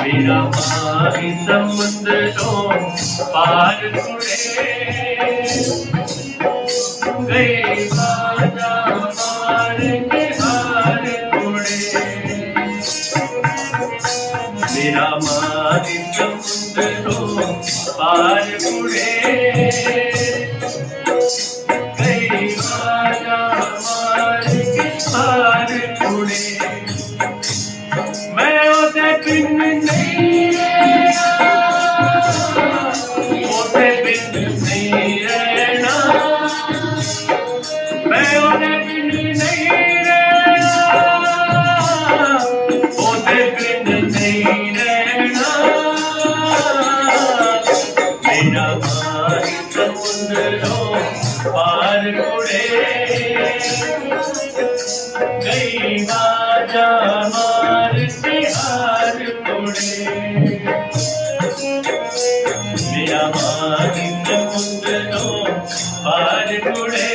मेरा माही समुद्रों पार उड़े, गई बाजा मार के हार उड़े। मेरा माही समुद्रों पार उड़े, गई बाजा मार के हार उड़े। मैं ओदे बिन नहीं रहना, ओदे बिन नहीं रहना, मैं ओदे बिन नहीं रहना, ओदे बिन नहीं रहना। मेरा माही समुद्रों पार उड़े, गई बाजा मार के हार उड़े। मेरा माही समुद्रों पार उड़े।